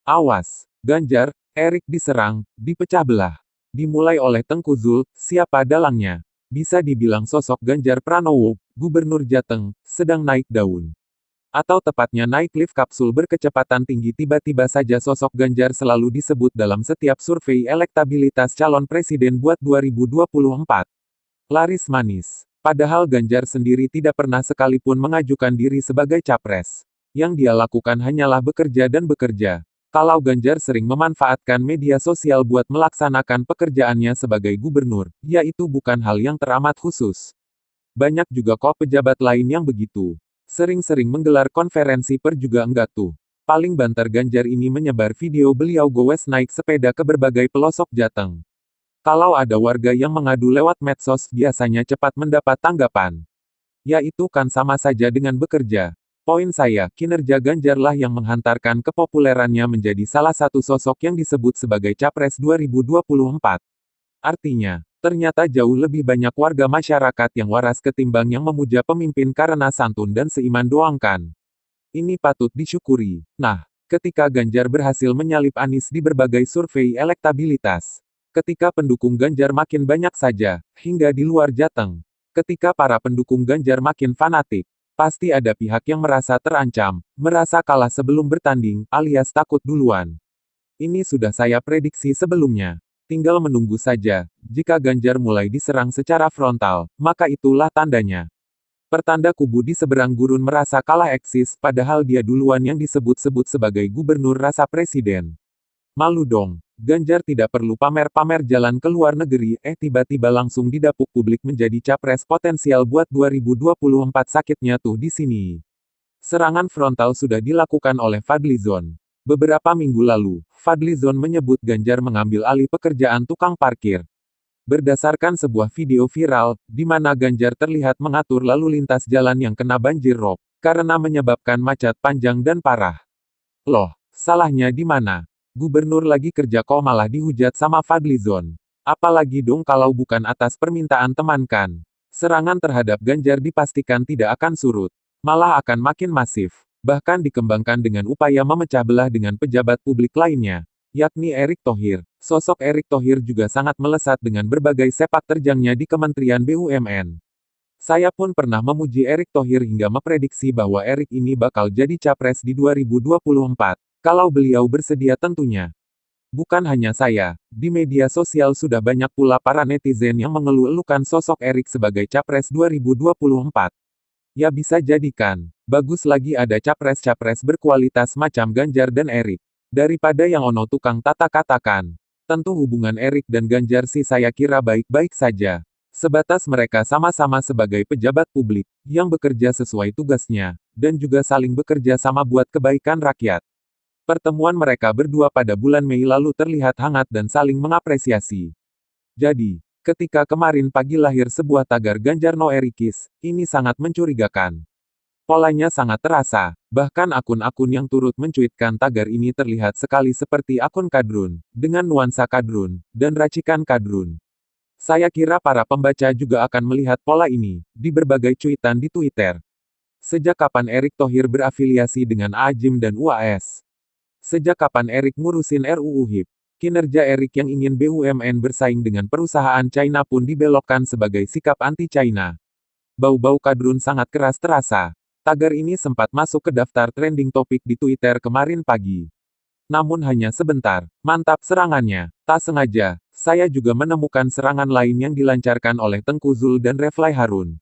Awas, Ganjar, Erik diserang, dipecah belah. Dimulai oleh Tengku Zul, siapa dalangnya? Bisa dibilang sosok Ganjar Pranowo, Gubernur Jateng, sedang naik daun. Atau tepatnya naik lift kapsul berkecepatan tinggi, tiba-tiba saja sosok Ganjar selalu disebut dalam setiap survei elektabilitas calon presiden buat 2024. Laris manis. Padahal Ganjar sendiri tidak pernah sekalipun mengajukan diri sebagai capres. Yang dia lakukan hanyalah bekerja dan bekerja. Kalau Ganjar sering memanfaatkan media sosial buat melaksanakan pekerjaannya sebagai gubernur, ya itu bukan hal yang teramat khusus. Banyak juga kok pejabat lain yang begitu. Sering-sering menggelar konferensi per juga enggak tuh. Paling banter Ganjar ini menyebar video beliau goes naik sepeda ke berbagai pelosok Jateng. Kalau ada warga yang mengadu lewat medsos, biasanya cepat mendapat tanggapan. Ya itu kan sama saja dengan bekerja. Poin saya, kinerja Ganjar lah yang menghantarkan kepopulerannya menjadi salah satu sosok yang disebut sebagai Capres 2024. Artinya, ternyata jauh lebih banyak warga masyarakat yang waras ketimbang yang memuja pemimpin karena santun dan seiman doang kan. Ini patut disyukuri. Nah, ketika Ganjar berhasil menyalip Anies di berbagai survei elektabilitas. Ketika pendukung Ganjar makin banyak saja, hingga di luar Jateng. Ketika para pendukung Ganjar makin fanatik. Pasti ada pihak yang merasa terancam, merasa kalah sebelum bertanding, alias takut duluan. Ini sudah saya prediksi sebelumnya. Tinggal menunggu saja. Jika Ganjar mulai diserang secara frontal, maka itulah tandanya. Pertanda kubu di seberang gurun merasa kalah eksis, padahal dia duluan yang disebut-sebut sebagai gubernur rasa presiden. Malu dong. Ganjar tidak perlu pamer-pamer jalan ke luar negeri, tiba-tiba langsung didapuk publik menjadi capres potensial buat 2024. Sakitnya tuh di sini. Serangan frontal sudah dilakukan oleh Fadlizon. Beberapa minggu lalu, Fadlizon menyebut Ganjar mengambil alih pekerjaan tukang parkir. Berdasarkan sebuah video viral, di mana Ganjar terlihat mengatur lalu lintas jalan yang kena banjir rob, karena menyebabkan macet panjang dan parah. Loh, salahnya di mana? Gubernur lagi kerja kok malah dihujat sama Fadlizon. Apalagi dong kalau bukan atas permintaan teman kan. Serangan terhadap Ganjar dipastikan tidak akan surut. Malah akan makin masif. Bahkan dikembangkan dengan upaya memecah belah dengan pejabat publik lainnya. Yakni Erick Thohir. Sosok Erick Thohir juga sangat melesat dengan berbagai sepak terjangnya di Kementerian BUMN. Saya pun pernah memuji Erick Thohir hingga memprediksi bahwa Erick ini bakal jadi capres di 2024. Kalau beliau bersedia tentunya. Bukan hanya saya, di media sosial sudah banyak pula para netizen yang mengeluh-elukan sosok Erick sebagai capres 2024. Ya bisa jadi kan, bagus lagi ada capres-capres berkualitas macam Ganjar dan Erick. Daripada yang ono tukang tata katakan. Tentu hubungan Erick dan Ganjar sih saya kira baik-baik saja. Sebatas mereka sama-sama sebagai pejabat publik, yang bekerja sesuai tugasnya, dan juga saling bekerja sama buat kebaikan rakyat. Pertemuan mereka berdua pada bulan Mei lalu terlihat hangat dan saling mengapresiasi. Jadi, ketika kemarin pagi lahir sebuah tagar Ganjar no Erikis, ini sangat mencurigakan. Polanya sangat terasa, bahkan akun-akun yang turut mencuitkan tagar ini terlihat sekali seperti akun kadrun, dengan nuansa kadrun, dan racikan kadrun. Saya kira para pembaca juga akan melihat pola ini, di berbagai cuitan di Twitter. Sejak kapan Erick Thohir berafiliasi dengan Ajim dan UAS? Sejak kapan Erick ngurusin RUU HIP? Kinerja Erick yang ingin BUMN bersaing dengan perusahaan China pun dibelokkan sebagai sikap anti-China. Bau-bau kadrun sangat keras terasa. Tagar ini sempat masuk ke daftar trending topik di Twitter kemarin pagi. Namun hanya sebentar, mantap serangannya. Tak sengaja, saya juga menemukan serangan lain yang dilancarkan oleh Tengku Zul dan Refly Harun.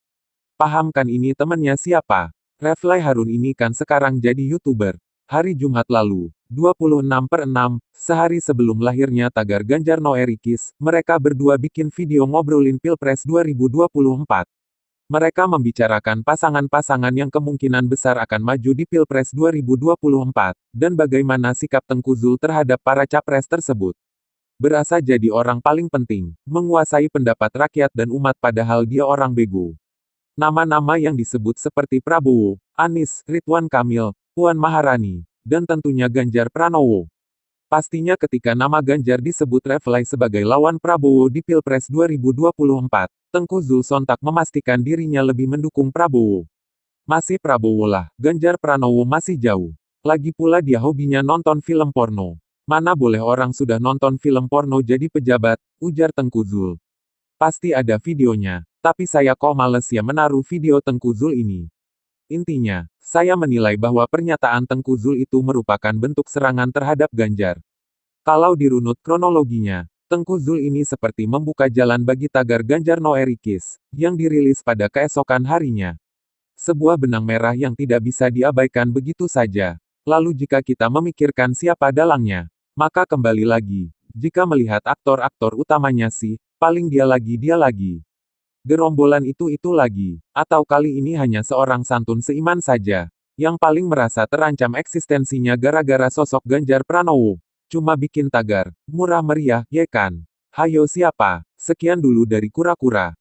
Paham kan ini temannya siapa? Refly Harun ini kan sekarang jadi YouTuber. Hari Jumat lalu, 26/6, sehari sebelum lahirnya tagar Ganjar no Erikis, mereka berdua bikin video ngobrolin Pilpres 2024. Mereka membicarakan pasangan-pasangan yang kemungkinan besar akan maju di Pilpres 2024, dan bagaimana sikap Tengku Zul terhadap para capres tersebut. Berasa jadi orang paling penting, menguasai pendapat rakyat dan umat padahal dia orang bego. Nama-nama yang disebut seperti Prabowo, Anies, Ridwan Kamil, Puan Maharani, dan tentunya Ganjar Pranowo. Pastinya ketika nama Ganjar disebut Refly sebagai lawan Prabowo di Pilpres 2024, Tengku Zul sontak memastikan dirinya lebih mendukung Prabowo. Masih Prabowo lah, Ganjar Pranowo masih jauh. Lagi pula dia hobinya nonton film porno. Mana boleh orang sudah nonton film porno jadi pejabat, ujar Tengku Zul. Pasti ada videonya, tapi saya kok males ya menaruh video Tengku Zul ini. Intinya, saya menilai bahwa pernyataan Tengku Zul itu merupakan bentuk serangan terhadap Ganjar. Kalau dirunut kronologinya, Tengku Zul ini seperti membuka jalan bagi tagar Ganjar No Erikis, yang dirilis pada keesokan harinya. Sebuah benang merah yang tidak bisa diabaikan begitu saja. Lalu jika kita memikirkan siapa dalangnya, maka kembali lagi, jika melihat aktor-aktor utamanya sih, paling dia lagi. Gerombolan itu lagi. Atau kali ini hanya seorang santun seiman saja, yang paling merasa terancam eksistensinya gara-gara sosok Ganjar Pranowo. Cuma bikin tagar, murah meriah, ye kan? Hayo siapa? Sekian dulu dari Kura-Kura.